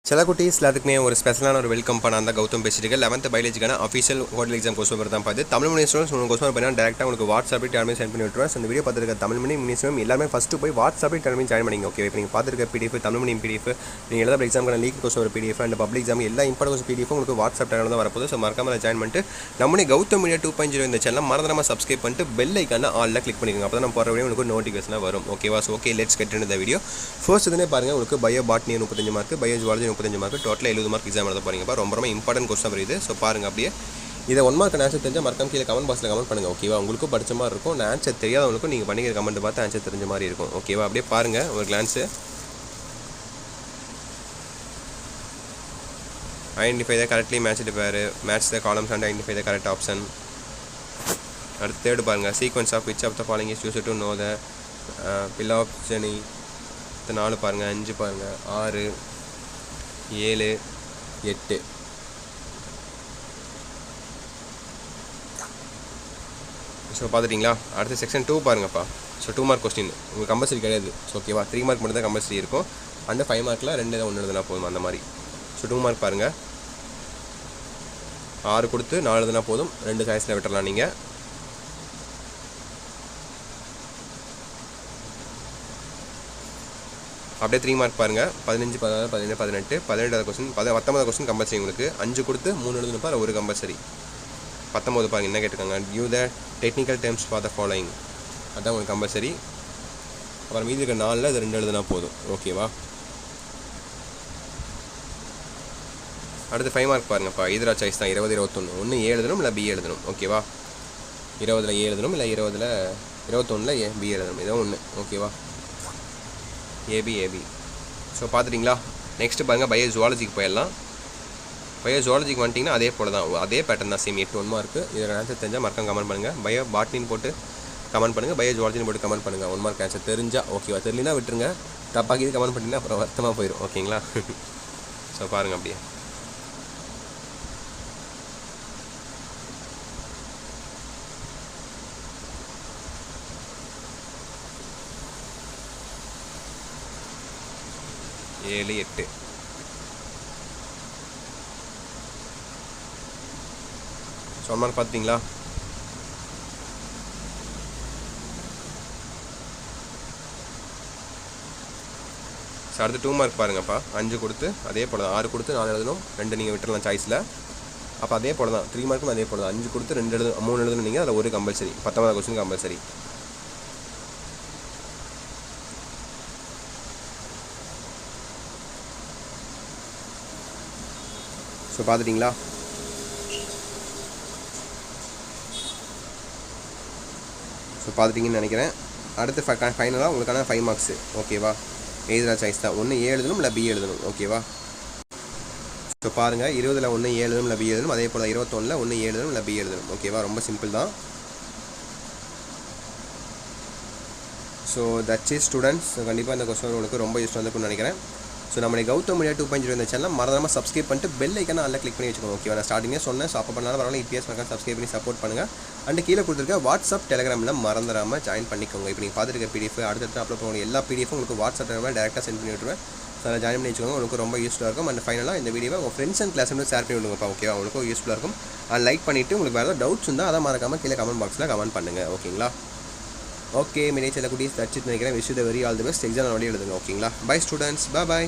செல்லக்குட்டீஸ் எல்லாத்துக்குமே ஒரு ஸ்பெஷலான ஒரு வெல்கம் பண்ண அந்த கௌதம் பேசிட்டு 11th பயாலஜிக்கான அஃபீஷியல் ஹோட்டல் எக்ஸாம் கொஸ்டின் தான் பார்த்து தமிழ் மீடியம் ஸ்டூடெண்ட்ஸ் உங்களுக்கு கொஸ்டின் பண்ணால் டேரெக்டாக உங்களுக்கு வாட்ஸ்அப்பில் டெர்மினி சென்ட் பண்ணி விட்டுருவேன். இந்த வீடியோ பார்த்துருக்க தமிழ் மீடியம் எல்லாமே ஃபஸ்ட்டு போய் வாட்ஸ்அப்பில் டெர்மினி ஜாயின் பண்ணிங்க. ஓகே, இப்போ நீங்கள் பார்த்துருக்க பிடிஎஃப் தமிழ் மீடியம் பிடிஎஃப் நீங்கள் எழுத எக்ஸாமுக்கான லீக் கொஸ்டின் ஒரு பிடிஎஃப் அண்ட் பப்ளிக் எக்ஸாம் எல்லா இம்பார்ட்டன்ஸ் பிடிஎஃப் உங்களுக்கு வாட்ஸ்அப் டேரில் தான் வரப்போது. ஸோ மறக்காம ஜாயின் பண்ணிட்டு நம்மளே கௌதம் மீடியா 2.0 இந்த சேனல் மறந்துடாம சப்ஸ்கிரைப் பண்ணிட்டு பெல் ஐக்கான ஆல்ல கிளிக் பண்ணிக்கோங்க. அப்போ தான் நம்ம போகிற வீடியோ உங்களுக்கு நோட்டிஃபிகேஷனாக வரும். ஓகேவா? So okay, let's get into the video. First இதுனே பாருங்கள், உங்களுக்கு bio botany 35 mark, bio zoology 35 mark, டோட்டலாக 70 மார்க் எக்ஸாம் எழுத போகிறீங்க. ரொம்ப இம்பார்ட்டன்ட் கொஸ்டின் வருது. ஸோ பாருங்கள், அப்படியே இதை 1 மார்க் ஆன்சர் தெரிஞ்சால் மறக்காம கீழே கமெண்ட் பாக்ஸில் கமெண்ட் பண்ணுங்கள். ஓகேவா? உங்களுக்கும் படிச்ச மாதிரி இருக்கும். நான் ஆன்சர் தெரியாதவங்களுக்கும் நீங்கள் பண்ணிக்கிற கமெண்ட் பார்த்து ஆன்சர் தெரிஞ்ச மாதிரி இருக்கும். ஓகேவா? அப்படியே பாருங்கள் ஒரு glance. Identify the correctly matched pair, match the columns and identify the correct option. அடுத்து தேர்டு பாருங்கள், sequence of which of the following is used to know the phylogeny. 4 பாருங்கள், 5 பாருங்கள், 6, 7, 8. ஸோ பார்த்துட்டிங்களா? அடுத்த செக்ஷன் 2 பாருங்கப்பா. ஸோ 2 மார்க் கொஸ்டின் உங்களுக்கு compulsory கிடையாது. So ஓகேவா? 3 மார்க் மட்டும் தான் கம்பல்சரி இருக்கும். அந்த 5 மார்க்கில் 2 தான் 1 எழுதுனா போதும் அந்த மாதிரி. ஸோ 2 மார்க் பாருங்கள், 6 கொடுத்து 4 எழுதுனா போதும். 2 சாய்ஸில் விட்டுறலாம் நீங்கள். அப்படியே 3 மார்க் பாருங்கள், 15, 16, 17, 18, 18வது கொஸ்டின், 19வது கொஸ்டின் கம்பல்சரி உங்களுக்கு. 5 கொடுத்து 3 எழுதுனப்பா ஒரு கம்பல்சரி. 19 பாருங்கள் என்ன கேட்டிருக்காங்க, you the technical terms for the following. அதுதான் உங்களுக்கு கம்பல்சரி. அப்புறம் மீதி இருக்க 4ல் இது 2 எழுதுனா போதும். ஓகேவா? அடுத்து 5 மார்க் பாருங்கப்பா. இதரா சாய்ஸ் தான் 20, 21. ஒன்று ஏ எழுதணும் இல்லை பி எழுதணும். ஓகேவா? 20ல் ஏ எழுதணும் இல்லை 21ல் பி எழுதணும். இதோ ஒன்று. ஓகேவா? ஏபி. ஸோ பார்த்துட்டிங்களா? நெக்ஸ்ட்டு பாருங்கள், பயோ ஜுவாலஜிக்கு போயிடலாம். பயோ ஜுவாலஜிக்கு வந்துட்டிங்கன்னா அதே போல் தான், அதே பேட்டர்ன் தான், சேம் 8 1 மார்க்கு. இதில் ஆன்சர் தெரிஞ்சால் மறக்காம கமெண்ட் பண்ணுங்கள். பயோ பாட்னின்னு போட்டு கமெண்ட் பண்ணுங்கள், பயோ ஜுவாலஜின்னு போட்டு கமெண்ட் பண்ணுங்கள். 1 மார்க் ஆன்சர் தெரிஞ்சால். ஓகேவா? தெரியலனா விட்டுருங்க. தப்பாக்கி இது கமெண்ட் பண்ணிங்கன்னா அப்புறம் வருத்தமாக போயிடும். ஓகேங்களா? ஸோ பாருங்கள் அப்படியே. ஏழு 8. So 1 mark பார்த்துட்டிங்களா? ஸோ அடுத்து 2 மார்க் பாருங்கப்பா. 5 கொடுத்து அதே போல் தான், 6 கொடுத்து 4 எழுதணும், 2 நீங்கள் விட்டுறலாம் சாய்ஸில். அப்போ அதே போல் தான் 3 மார்க்கும் அதே போல் தான். 5 கொடுத்து 2 எழுதணும், 3 எழுதணும் நீங்கள். அதில் ஒரு கம்பல்சரி. 19வது கொஸ்டின் கம்பல்சரி. ஸோ பார்த்துட்டிங்களா? ஸோ பார்த்துட்டிங்கன்னு நினைக்கிறேன். அடுத்து ஃபைனலாக உங்களுக்கான 5 மார்க்ஸு. ஓகேவா? எழுதுகிற சாய்ஸ் தான். ஒன்று ஏ எழுதணும் இல்லை பி எழுதணும். ஓகேவா? ஸோ பாருங்கள், 20ல் ஒன்று ஏ எழுதணும் இல்லை பி எழுதணும். அதே போல் 21ல் ஒன்று ஏ எழுதணும் இல்லை பி எழுதணும். ஓகேவா? ரொம்ப சிம்பிள் தான். So that's it students. கண்டிப்பாக இந்த கொஸ்டின் உங்களுக்கு ரொம்ப யூஸ்ஃபுல்லாக இருக்கும்னு நினைக்கிறேன். ஸோ நம்மளை கௌதம் மீடியா 2.0 இந்த சேனல் மறந்துடாமல் சப்ஸ்கிரைப் பண்ணிட்டு பெல் ஐக்கான அதில் கிளிக் பண்ணி வச்சுக்கோங்க. ஓகேவா? நான் ஸ்டார்டிங்கே சொன்னேன். ஸோ அப்போ பண்ணாலும் வரலாம். இபிஎஸ் மறக்காம சப்ஸ்கிரைப் பண்ணி சப்போர்ட் பண்ணுங்கள். அண்ட் கீழே கொடுத்துருக்க வாட்ஸ்அப் டெலிகிராமில் மறந்துடாமல் ஜாயின் பண்ணிக்கோங்க. இப்போ நீங்கள் பார்த்துருக்க பிடிஎஃப் அடுத்தடுத்து அப்லோட் பண்ணுவோம். எல்லா பிடிஎஃப்பும் உங்களுக்கு வாட்ஸ்அப் டெலிகிராமில் டேரெக்டாக சென்ட் பண்ணி விட்டுருவேன். ஸோ அதை ஜாயின் பண்ணி வச்சுக்கோங்க. உங்களுக்கு ரொம்ப யூஸ்ஃபுல்லாக இருக்கும். அண்ட் ஃபைனலாக இந்த வீடியோவை உங்கள் ஃப்ரெண்ட்ஸ் அண்ட் கிளாஸ் வந்து ஷேர் பண்ணி விடுங்கப்பா. ஓகேவா? உங்களுக்கு யூஸ்ஃபுல்லாக இருக்கும். அண்ட் லைக் பண்ணிவிட்டு உங்களுக்கு வேறு ஏதாவது டவுட்ஸ் இருந்தால் அதை மறக்காமல் கீழே கமெண்ட் பாக்ஸில் கமெண்ட் பண்ணுங்கள். ஓகேங்களா? ஓகே, மீடியா செல்ல குட்டீஸ் தட்ஸ் இட் நினைக்கிறேன். Wish you the very all the best. Exam வழி எழுதுங்க. ஓகேங்களா? Bye students. பாய்.